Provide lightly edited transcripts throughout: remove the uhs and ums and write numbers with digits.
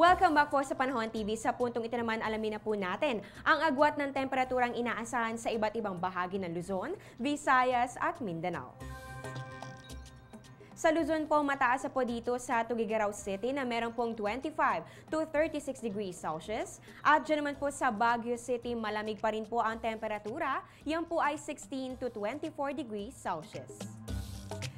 Welcome back po sa Panahon TV. Sa puntong ito naman, alamin na po natin ang agwat ng temperaturang inaasahan sa iba't ibang bahagi ng Luzon, Visayas at Mindanao. Sa Luzon po, mataas po dito sa Tuguegarao City na meron pong 25 to 36 degrees Celsius. At dyan naman po sa Baguio City, malamig pa rin po ang temperatura. Yan po ay 16 to 24 degrees Celsius.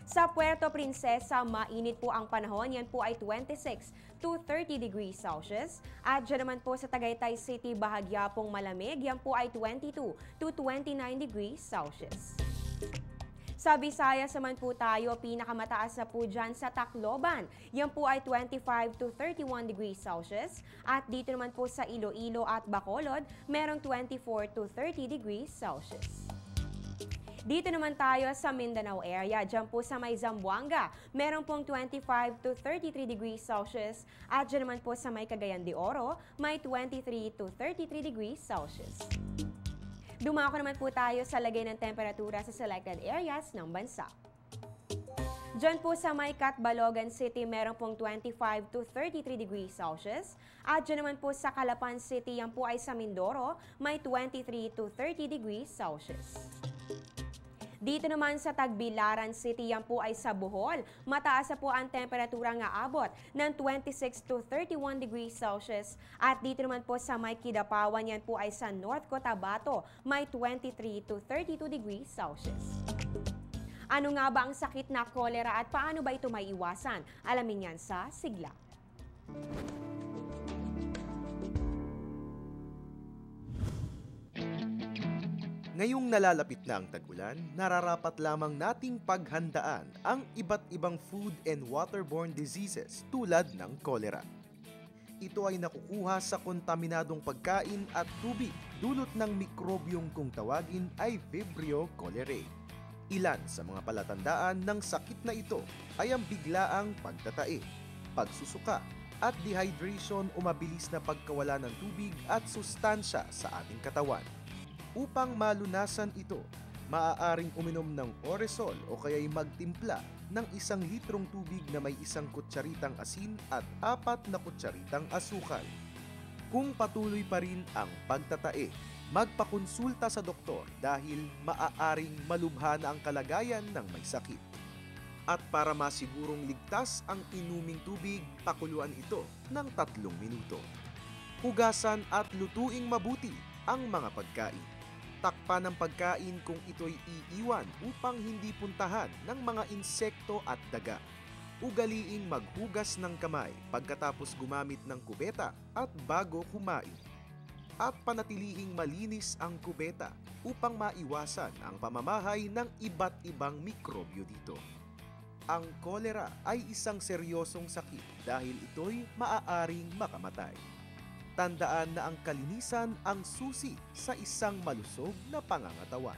Sa Puerto Princesa, mainit po ang panahon. Yan po ay 26 to 30 degrees Celsius. At dyan naman po sa Tagaytay City, bahagya pong malamig. Yan po ay 22 to 29 degrees Celsius. Sa Visayas naman po tayo, pinakamataas na po dyan sa Tacloban. Yan po ay 25 to 31 degrees Celsius. At dito naman po sa Iloilo at Bacolod, merong 24 to 30 degrees Celsius. Dito naman tayo sa Mindanao area, dyan po sa may Zamboanga, meron pong 25 to 33 degrees Celsius. At dyan naman po sa may Cagayan de Oro, may 23 to 33 degrees Celsius. Dumako naman po tayo sa lagay ng temperatura sa selected areas ng bansa. Diyan po sa may Catbalogan City, meron pong 25 to 33 degrees Celsius. At dyan naman po sa Calapan City, yan po ay sa Mindoro, may 23 to 30 degrees Celsius. Dito naman sa Tagbilaran City, yan po ay sa Bohol. Mataas na po ang temperatura nga abot ng 26 to 31 degrees Celsius. At dito naman po sa may Kidapawan, yan po ay sa North Cotabato, may 23 to 32 degrees Celsius. Ano nga ba ang sakit na kolera at paano ba ito maiiwasan? Alamin yan sa sigla. Ngayong nalalapit na ang tag-ulan, nararapat lamang nating paghandaan ang iba't ibang food and waterborne diseases tulad ng kolera. Ito ay nakukuha sa kontaminadong pagkain at tubig dulot ng mikrobyong kung tawagin ay Vibrio cholerae. Ilan sa mga palatandaan ng sakit na ito ay ang biglaang pagtatae, pagsusuka, at dehydration o mabilis na pagkawala ng tubig at sustansya sa ating katawan. Upang malunasan ito, maaaring uminom ng Oresol o kaya'y magtimpla ng 1 litrong tubig na may 1 kutsaritang asin at 4 na kutsaritang asukal. Kung patuloy pa rin ang pagtatae, magpakonsulta sa doktor dahil maaaring malubha na ang kalagayan ng may sakit. At para masigurong ligtas ang inuming tubig, pakuluan ito ng 3 minuto. Hugasan at lutuing mabuti ang mga pagkain. Takpan ng pagkain kung ito'y iiwan upang hindi puntahan ng mga insekto at daga. Ugaliing maghugas ng kamay pagkatapos gumamit ng kubeta at bago kumain. At panatilihing malinis ang kubeta upang maiwasan ang pamamahay ng iba't ibang mikrobyo dito. Ang kolera ay isang seryosong sakit dahil ito'y maaaring makamatay. Tandaan na ang kalinisan ang susi sa isang malusog na pangangatawan.